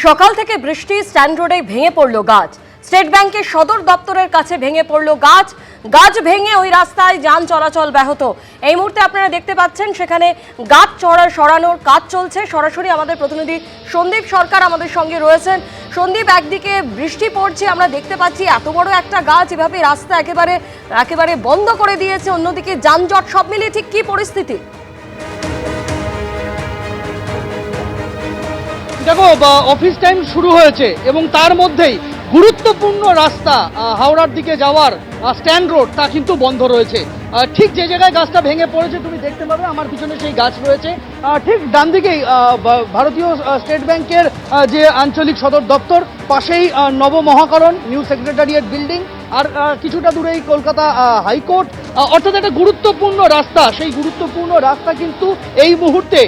সকাল থেকে বৃষ্টি, স্ট্যান্ড রোডে ভেঙে পড়ল গাছ। স্টেট ব্যাংকের সদর দপ্তরের কাছে ভেঙে পড়ল গাছ। গাছ ভেঙে ওই রাস্তায় যান চলাচল ব্যাহত। এই মুহূর্তে আপনারা দেখতে পাচ্ছেন সেখানে গাছ সরানোর কাজ চলছে। সরাসরি আমাদের প্রতিনিধি সন্দীপ সরকার আমাদের সঙ্গে রয়েছেন। সন্দীপ, একদিকে বৃষ্টি পড়ছে, আমরা দেখতে পাচ্ছি এত বড় একটা গাছ এভাবে রাস্তা একেবারে বন্ধ করে দিয়েছে, অন্যদিকে যানজট, সব মিলিয়ে ঠিক কি পরিস্থিতি? দেখো, অফিস টাইম শুরু হয়েছে এবং তার মধ্যেই গুরুত্বপূর্ণ রাস্তা হাওড়ার দিকে যাওয়ার স্ট্যান্ড রোড তা কিন্তু বন্ধ রয়েছে। ঠিক যে জায়গায় গাছটা ভেঙে পড়েছে তুমি দেখতে পাবে, আমার পিছনে সেই গাছ রয়েছে। ঠিক ডান দিকেই ভারতীয় স্টেট ব্যাংকের যে আঞ্চলিক সদর দপ্তর, পাশেই নবমহাকরণ নিউ সেক্রেটারিয়েট বিল্ডিং, আর কিছুটা দূরেই কলকাতা হাইকোর্ট। অর্থাৎ একটা গুরুত্বপূর্ণ রাস্তা, সেই গুরুত্বপূর্ণ রাস্তা কিন্তু এই মুহূর্তে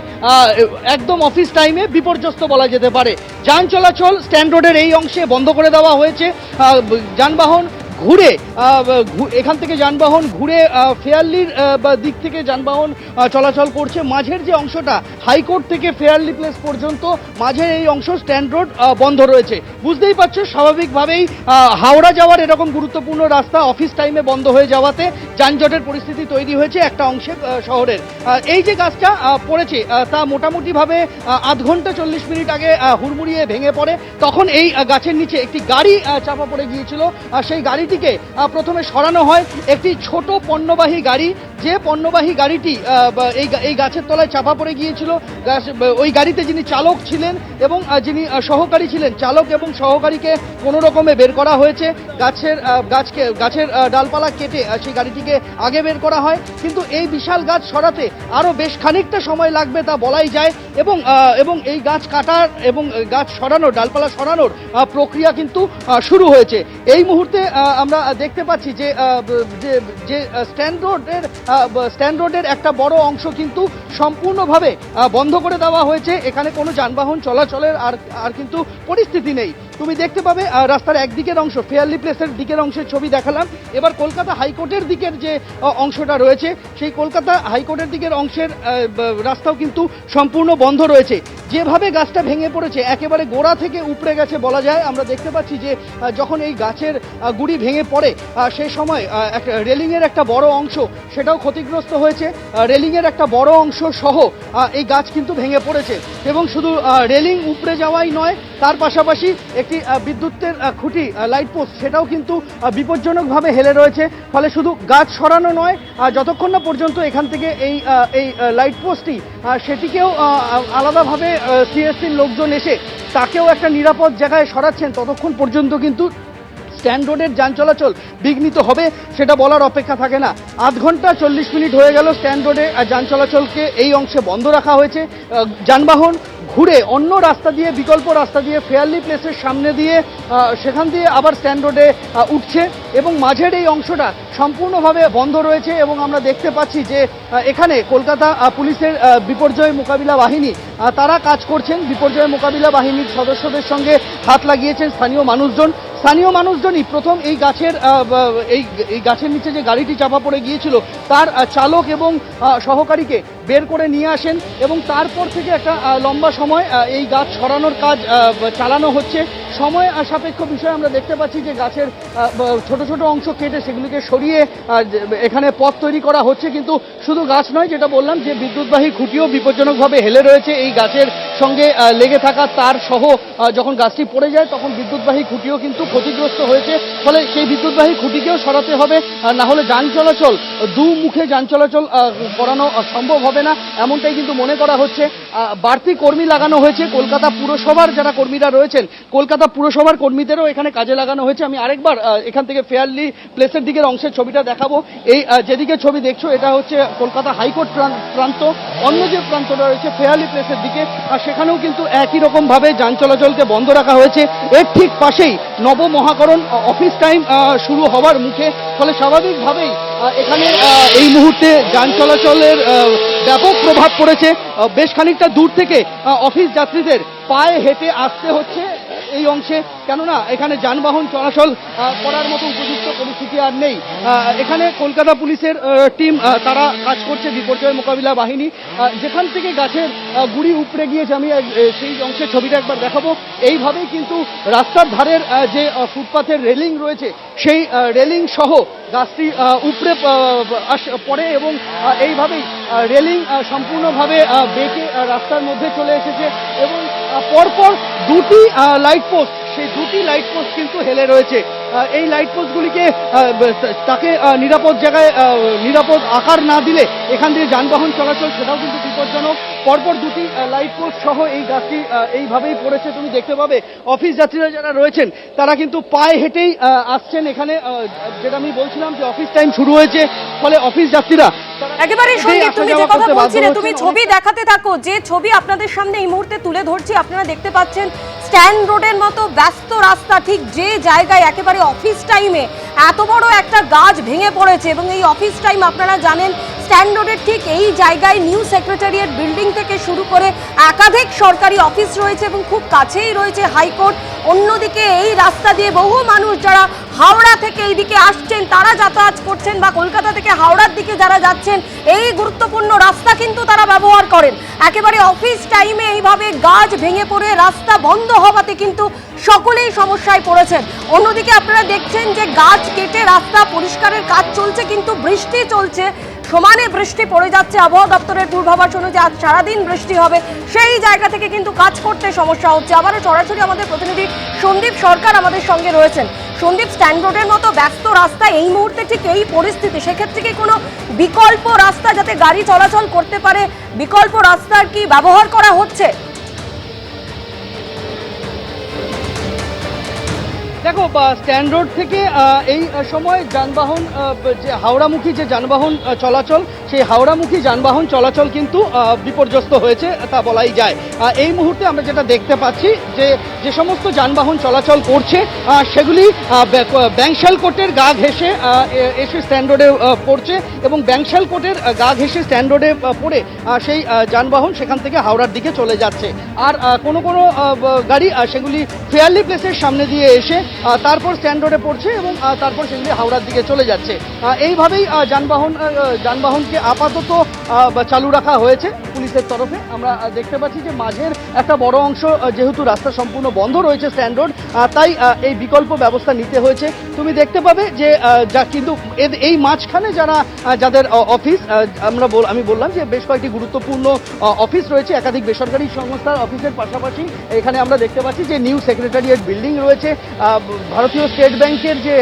একদম অফিস টাইমে বিপর্যস্ত বলা যেতে পারে। যান চলাচল স্ট্যান্ড রোডের এই অংশে বন্ধ করে দেওয়া হয়েছে। যানবাহন ঘুরে এখান থেকে যানবাহন ঘুরে ফেয়ারলির দিক থেকে যানবাহন চলাচল করছে। মাঝের যে অংশটা হাইকোর্ট থেকে ফেয়ারলি প্লেস পর্যন্ত, মাঝের এই অংশ স্ট্যান্ড রোড বন্ধ রয়েছে। বুঝতেই পারছো, স্বাভাবিকভাবেই হাওড়া যাওয়ার এরকম গুরুত্বপূর্ণ রাস্তা অফিস টাইমে বন্ধ হয়ে যাওয়াতে যানজটের পরিস্থিতি তৈরি হয়েছে একটা অংশে শহরের। এই যে গাছটা পড়েছে তা মোটামুটিভাবে আধ ঘন্টা 40 মিনিট আগে হুড়মুড়িয়ে ভেঙে পড়ে। তখন এই গাছের নিচে একটি গাড়ি চাপা পড়ে গিয়েছিল। সেই গাড়িটিকে প্রথমে সরানো হয়, একটি ছোট পণ্যবাহী গাড়ি, যে পণ্যবাহী গাড়িটি এই গাছের তলায় চাপা পড়ে গিয়েছিল। ওই গাড়িতে যিনি চালক ছিলেন এবং যিনি সহকারী ছিলেন, চালক এবং সহকারীকে কোনো রকমে বের করা হয়েছে। গাছের ডালপালা কেটে সেই গাড়িটিকে আগে বের করা হয়, কিন্তু এই বিশাল গাছ সরাতে আরও বেশ খানিকটা সময় লাগবে তা বলাই যায়। এবং এই গাছ কাটার এবং গাছ সরানোর, ডালপালা সরানোর প্রক্রিয়া কিন্তু শুরু হয়েছে। এই মুহূর্তে আমরা দেখতে পাচ্ছি যে স্ট্যান্ড রোডের একটা বড় অংশ কিন্তু সম্পূর্ণভাবে বন্ধ করে দেওয়া হয়েছে। এখানে কোনো যানবাহন চলাচলের আর কিন্তু পরিস্থিতি নেই। তুমি দেখতে পাবে রাস্তার একদিকের অংশ, ফেয়ারলি প্লেসের দিকের অংশের ছবি দেখালাম। এবার কলকাতা হাইকোর্টের দিকের যে অংশটা রয়েছে, সেই কলকাতা হাইকোর্টের দিকের অংশের রাস্তাও কিন্তু সম্পূর্ণ বন্ধ রয়েছে। যেভাবে গাছটা ভেঙে পড়েছে একেবারে গোড়া থেকে উপড়ে গেছে বলা যায়। আমরা দেখতে পাচ্ছি যে যখন এই গাছের গুড়ি ভেঙে পড়ে সেই সময় রেলিংয়ের একটা বড় অংশ সেটাও ক্ষতিগ্রস্ত হয়েছে। রেলিংয়ের একটা বড় অংশ সহ এই গাছ কিন্তু ভেঙে পড়েছে। এবং শুধু রেলিং উপড়ে যাওয়াই নয়, তার পাশাপাশি একটি বিদ্যুতের খুঁটি, লাইট পোস্ট, সেটাও কিন্তু বিপজ্জনকভাবে হেলে রয়েছে। ফলে শুধু গাছ সরানো নয়, যতক্ষণ না পর্যন্ত এখান থেকে এই লাইট পোস্টটি সেটিকেও আলাদাভাবে সিএসসির লোকজন এসে তাকেও একটা নিরাপদ জায়গায় সরাচ্ছেন, ততক্ষণ পর্যন্ত কিন্তু স্ট্যান্ড রোডের যান চলাচল বিঘ্নিত হবে সেটা বলার অপেক্ষা থাকে না। আধ ঘন্টা 40 মিনিট হয়ে গেল স্ট্যান্ড রোডে যান চলাচলকে এই অংশে বন্ধ রাখা হয়েছে। যানবাহন ঘুরে অন্য রাস্তা দিয়ে, বিকল্প রাস্তা দিয়ে ফেয়ারলি প্লেসের সামনে দিয়ে সেখান দিয়ে আবার স্ট্যান্ড রোডে উঠছে এবং মাঝের এই অংশটা সম্পূর্ণভাবে বন্ধ রয়েছে। এবং আমরা দেখতে পাচ্ছি যে এখানে কলকাতা পুলিশের বিপর্যয় মোকাবিলা বাহিনী তারা কাজ করছেন। বিপর্যয় মোকাবিলা বাহিনীর সদস্যদের সঙ্গে হাত লাগিয়েছেন স্থানীয় মানুষজনই প্রথম এই গাছের নিচে যে গাড়িটি চাপা পড়ে গিয়েছিল তার চালক এবং সহকারীকে বের করে নিয়ে আসেন এবং তারপর থেকে একটা লম্বা সময় এই গাছ সরানোর কাজ চালানো হচ্ছে। সময় সাপেক্ষ বিষয় আমরা দেখতে পাচ্ছি যে গাছের ছোট ছোট অংশ কেটে সেগুলিকে সরিয়ে এখানে পথ তৈরি করা হচ্ছে। কিন্তু শুধু গাছ নয়, যেটা বললাম যে বিদ্যুৎবাহী খুঁটিও বিপজ্জনকভাবে হেলে রয়েছে। এই গাছের সঙ্গে লেগে থাকা তার সহ যখন গাছটি পড়ে যায় তখন বিদ্যুৎবাহী খুঁটিও কিন্তু ক্ষতিগ্রস্ত হয়েছে। ফলে সেই বিদ্যুৎবাহী খুঁটিকেও সরাতে হবে, না হলে যান চলাচল, দুমুখে যান চলাচল করানো সম্ভব হবে না, এমনটাই কিন্তু মনে করা হচ্ছে। বাড়তি কর্মী লাগানো হয়েছে কলকাতা পুরসভার যারা কর্মীরা রয়েছেন, কলকাতা পুরসভার কর্মীদেরও এখানে কাজে লাগানো হয়েছে। আমি আরেকবার এখান থেকে ফেয়ারলি প্লেসের দিকের অংশের ছবিটা দেখাবো। এই যেদিকে ছবি দেখছো এটা হচ্ছে কলকাতা হাইকোর্ট প্রান্ত, অন্য যে প্রান্তটা রয়েছে ফেয়ারলি প্লেসের দিকে, আর সেখানেও কিন্তু একই রকমভাবে যান চলাচলকে বন্ধ রাখা হয়েছে। এর ঠিক পাশেই নবমহাকরণ অফিস টাইম শুরু হওয়ার মুখে। ফলে স্বাভাবিকভাবেই এখানে এই মুহূর্তে যান চলাচলের ব্যাপক প্রভাব পড়েছে। বেশ খানিকটা দূর থেকে অফিস যাত্রীদের পায়ে হেঁটে আসতে হচ্ছে। এই অংশে, কেননা এখানে যানবাহন চলাচল করার মতো উপযুক্ত পরিস্থিতি আর নেই। এখানে কলকাতা পুলিশের টিম তারা কাজ করছে, বিপর্যয় মোকাবিলা বাহিনী। যেখান থেকে গাছের গুড়ি উপড়ে গিয়েছে, আমি সেই অংশের ছবিটা একবার দেখাবো। এইভাবেই কিন্তু রাস্তার ধারের যে ফুটপাথের রেলিং রয়েছে সেই রেলিং সহ গাছটি উপড়ে পড়ে এবং এইভাবেই রেলিং সম্পূর্ণভাবে বেঁকে রাস্তার মধ্যে চলে এসেছে এবং পরপর দুটি লাইট পোস্ট, সেই দুটি লাইট পোস্ট কিন্তু হেলে রয়েছে। এই লাইট পোস্টগুলিকে তাকে নিরাপদ জায়গায় নিরাপদ আকার না দিলে এখান থেকে যানবাহন চলাচল সেটাও কিন্তু বিপজ্জনক। পরপর দুটি লাইট পোস্ট সহ এই গাছটি এইভাবেই পড়েছে। তুমি দেখতে পাবে অফিস যাত্রীরা যারা রয়েছেন তারা কিন্তু পায়ে হেঁটেই আসছেন এখানে। যেটা আমি বলছিলাম যে অফিস টাইম শুরু হয়েছে, ফলে অফিস যাত্রীরা একেবারে সন্দীপ, তুমি যে কথা বলছিলে, তুমি ছবি দেখাতে থাকো। যে ছবি আপনাদের সামনে এই মুহূর্তে তুলে ধরছি, আপনারা দেখতে পাচ্ছেন স্ট্যান্ড রোডের মতো ব্যস্ত রাস্তা, ঠিক যে জায়গায় একেবারে অফিস টাইমে এত বড় একটা গাছ ভেঙে পড়েছে। এবং এই অফিস টাইম আপনারা জানেন স্ট্যান্ড রোডের ঠিক এই জায়গায় নিউ সেক্রেটারিয়েট বিল্ডিং থেকে শুরু করে একাধিক সরকারি অফিস রয়েছে এবং খুব কাছেই রয়েছে হাইকোর্ট। অন্যদিকে এই রাস্তা দিয়ে বহু মানুষ যারা হাওড়া থেকে এইদিকে আসছেন তারা যাতায়াত করছেন, বা কলকাতা থেকে হাওড়ার দিকে যারা যাচ্ছেন এই গুরুত্বপূর্ণ রাস্তা কিন্তু তারা ব্যবহার করেন। একেবারে অফিস টাইমে এইভাবে গাছ ভেঙে পড়ে রাস্তা বন্ধ হওয়াতে কিন্তু সকলেই সমস্যায় পড়েছেন। অন্যদিকে আপনারা দেখছেন যে গাছ কেটে রাস্তা পরিষ্কারের কাজ চলছে, কিন্তু বৃষ্টি চলছে, সমানে বৃষ্টি পড়ে যাচ্ছে। আবহাওয়া দপ্তরের পূর্বাভাস অনুযায়ী আজ সারাদিন বৃষ্টি হবে, সেই জায়গা থেকে কিন্তু কাজ করতে সমস্যা হচ্ছে। আবারও সরাসরি আমাদের প্রতিনিধি সন্দীপ সরকার আমাদের সঙ্গে রয়েছেন। সন্দীপ, স্ট্যান্ড রোডের মতো ব্যস্ত রাস্তা এই মুহূর্তে ঠিক এই পরিস্থিতি, সেক্ষেত্রে কি কোনো বিকল্প রাস্তা যাতে গাড়ি চলাচল করতে পারে, বিকল্প রাস্তার কি ব্যবহার করা হচ্ছে? দেখো, স্ট্যান্ড রোড থেকে এই সময় যানবাহন যে হাওড়ামুখী যে যানবাহন চলাচল, সেই হাওড়ামুখী যানবাহন চলাচল কিন্তু বিপর্যস্ত হয়েছে তা বলাই যায়। এই মুহূর্তে আমরা যেটা দেখতে পাচ্ছি যে সমস্ত যানবাহন চলাচল করছে সেগুলি ব্যাংশাল কোর্টের গা ঘেঁষে এসে স্ট্যান্ড রোডে পড়ছে এবং ব্যাংশাল কোর্টের গা ঘেঁষে স্ট্যান্ড রোডে পড়ে সেই যানবাহন সেখান থেকে হাওড়ার দিকে চলে যাচ্ছে। আর কোনো গাড়ি সেগুলি ফেয়ারলি প্লেসের সামনে দিয়ে এসে তারপর স্ট্যান্ড রোডে পড়ছে এবং তারপর সেগুলি হাওড়ার দিকে চলে যাচ্ছে। এইভাবেই যানবাহনকে আপাতত চালু রাখা হয়েছে পুলিশের তরফে। আমরা দেখতে পাচ্ছি যে মাঝের একটা বড় অংশ যেহেতু রাস্তা সম্পূর্ণ বন্ধ রয়েছে স্ট্যান্ড রোড, তাই এই বিকল্প ব্যবস্থা নিতে হয়েছে। তুমি দেখতে পাবে যে কিন্তু এই মাঝখানে যাদের অফিস, আমি বললাম যে বেশ কয়েকটি গুরুত্বপূর্ণ অফিস রয়েছে, একাধিক বেসরকারি সংস্থার অফিসের পাশাপাশি এখানে আমরা দেখতে পাচ্ছি যে নিউ সেক্রেটারিয়েট বিল্ডিং রয়েছে, ভারতীয় স্টেট ব্যাংকের যে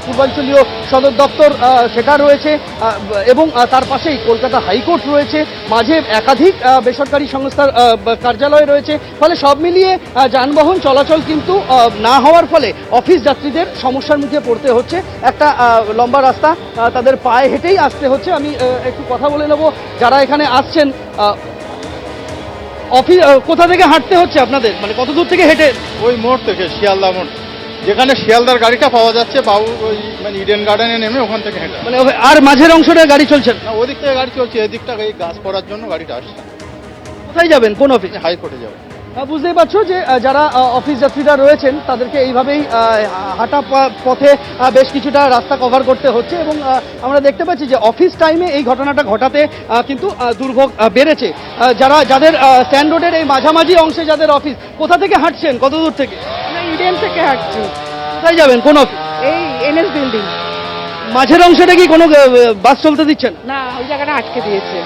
পূর্বাঞ্চলীয় সদর দপ্তর সেটা রয়েছে এবং তার পাশেই কলকাতা হাইকোর্ট রয়েছে, মাঝে একাধিক বেসরকারি সংস্থার কার্যালয় রয়েছে। ফলে সব মিলিয়ে যানবাহন চলাচল কিন্তু না হওয়ার ফলে অফিস যাত্রীদের সমস্যার মুখে পড়তে হচ্ছে। একটা লম্বা রাস্তা, তাদের পায়ে হেঁটেই আসতে হচ্ছে। আমি একটু কথা বলে নেব যারা এখানে আসছেন। অফিস কোথা থেকে হাঁটতে হচ্ছে আপনাদের, মানে কত দূর থেকে হেঁটে? ওই মোড় থেকে, শিয়ালদা মোড়, যেখানে শিয়ালদার গাড়িটা পাওয়া যাচ্ছে, বাবু ওই মানে ইডেন গার্ডেনে নেমে ওখান থেকে হেঁটে। মানে আর মাঝের অংশটা গাড়ি চলছে না, ওদিক থেকে গাড়ি চলছে, এদিকটা এই গাছ পড়ার জন্য গাড়িটা আসছে। কোথায় যাবেন, কোন অফিস? হাইকোর্টে যাবে। বুঝতেই পারছো যে যারা অফিস যাত্রীরা রয়েছেন তাদেরকে এইভাবেই হাঁটা পথে বেশ কিছুটা রাস্তা কভার করতে হচ্ছে এবং আমরা দেখতে পাচ্ছি যে অফিস টাইমে এই ঘটনাটা ঘটাতে কিন্তু দুর্ভোগ বেড়েছে। যাদের স্ট্যান্ড রোডের এই মাঝামাঝি অংশে যাদের অফিস, কোথা থেকে হাঁটছেন, কত দূর থেকে? ইডেন থেকে হাঁটছি। কোথায় যাবেন, কোন অফিস? এই এনএস বিল্ডিং। মাঝের অংশটা কি কোনো বাস চলতে দিচ্ছেন? না, ওই জায়গাটা আটকে দিয়েছে।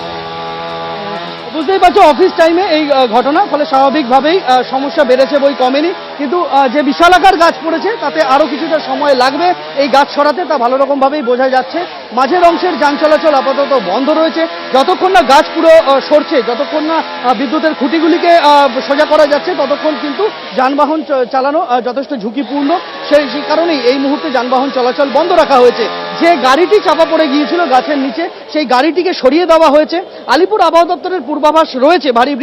বুঝতেই পারছো অফিস টাইমে এই ঘটনা, ফলে স্বাভাবিকভাবেই সমস্যা বেড়েছে বই কমেনি। কিন্তু যে বিশালাকার গাছ পড়েছে তাতে আরও কিছুটা সময় লাগবে এই গাছ সরাতে, তা ভালো রকমভাবেই বোঝা যাচ্ছে। মাঝের অংশের যান চলাচল আপাতত বন্ধ রয়েছে। যতক্ষণ না গাছ পুরো সরছে, যতক্ষণ না বিদ্যুতের খুঁটিগুলিকে সোজা করা যাচ্ছে, ততক্ষণ কিন্তু যানবাহন চালানো যথেষ্ট ঝুঁকিপূর্ণ। সেই কারণেই এই মুহূর্তে যানবাহন চলাচল বন্ধ রাখা হয়েছে। যে গাড়িটি চাপা পড়ে গিয়েছিল গাছের নিচে, সেই গাড়িটিকে সরিয়ে দেওয়া হয়েছে। আলিপুর আবহাওয়া দপ্তরের পূর্বাভাস রয়েছে ভারী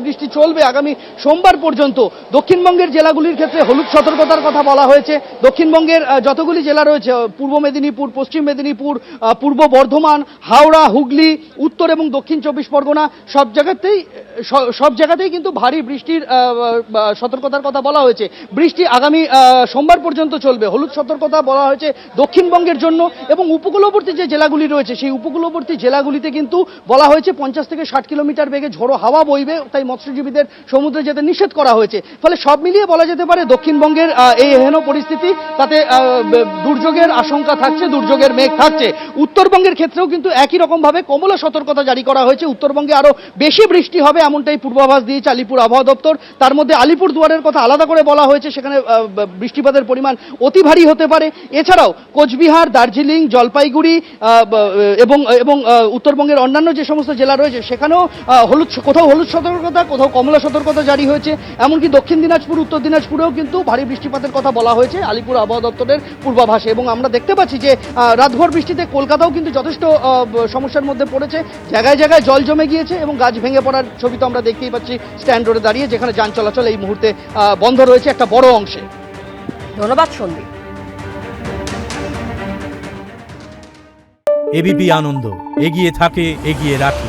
বৃষ্টি চলবে আগামী সোমবার পর্যন্ত। দক্ষিণবঙ্গের জেলা জেলাগুলির ক্ষেত্রে হলুদ সতর্কতার কথা বলা হয়েছে। দক্ষিণবঙ্গের যতগুলি জেলা রয়েছে, পূর্ব মেদিনীপুর, পশ্চিম মেদিনীপুর, পূর্ব বর্ধমান, হাওড়া, হুগলি, উত্তর এবং দক্ষিণ 24 পরগনা, সব জায়গাতেই কিন্তু ভারী বৃষ্টির সতর্কতার কথা বলা হয়েছে। বৃষ্টি আগামী সোমবার পর্যন্ত চলবে। হলুদ সতর্কতা বলা হয়েছে দক্ষিণবঙ্গের জন্য, এবং উপকূলবর্তী যে জেলাগুলি রয়েছে সেই উপকূলবর্তী জেলাগুলিতে কিন্তু বলা হয়েছে 50 থেকে 60 কিলোমিটার বেগে ঝোড়ো হাওয়া বইবে, তাই মৎস্যজীবীদের সমুদ্রে যেতে নিষেধ করা হয়েছে। ফলে সব মিলিয়ে বলা যেতে পারে দক্ষিণবঙ্গের এই হেন পরিস্থিতি, তাতে দুর্যোগের আশঙ্কা থাকছে, দুর্যোগের মেঘ থাকছে। উত্তরবঙ্গের ক্ষেত্রেও কিন্তু একই রকমভাবে কমলা সতর্কতা জারি করা হয়েছে। উত্তরবঙ্গে আরো বেশি বৃষ্টি হবে এমনটাই পূর্বাভাস দিয়েছে আলিপুর আবহাওয়া দপ্তর। তার মধ্যে আলিপুর দুয়ারের কথা আলাদা করে বলা হয়েছে, সেখানে বৃষ্টিপাতের পরিমাণ অতি ভারী হতে পারে। এছাড়াও কোচবিহার, দার্জিলিং, জলপাইগুড়ি এবং উত্তরবঙ্গের অন্যান্য যে সমস্ত জেলা রয়েছে সেখানেও কোথাও হলুদ সতর্কতা, কোথাও কমলা সতর্কতা জারি হয়েছে। এমনকি দক্ষিণ দিনাজপুর, উত্তর দিনাজপুরেও কিন্তু ভারী বৃষ্টিপাতের কথা বলা হয়েছে আলিপুর আবহাওয়া দপ্তরের পূর্বাভাসে। এবং আমরা দেখতে পাচ্ছি যে রাতভর বৃষ্টিতে কলকাতাও কিন্তু যথেষ্ট সমস্যার মধ্যে পড়েছে। জায়গায় জায়গায় জল জমে গিয়েছে এবং গাছ ভেঙে পড়ার ছবি তো আমরা দেখতেই পাচ্ছি স্ট্যান্ড রোডে দাঁড়িয়ে, যেখানে যান চলাচল এই মুহূর্তে বন্ধ রয়েছে একটা বড় অংশে। ধন্যবাদ সন্দীপ। এবিপি আনন্দ, এগিয়ে থাকে, এগিয়ে রাখে।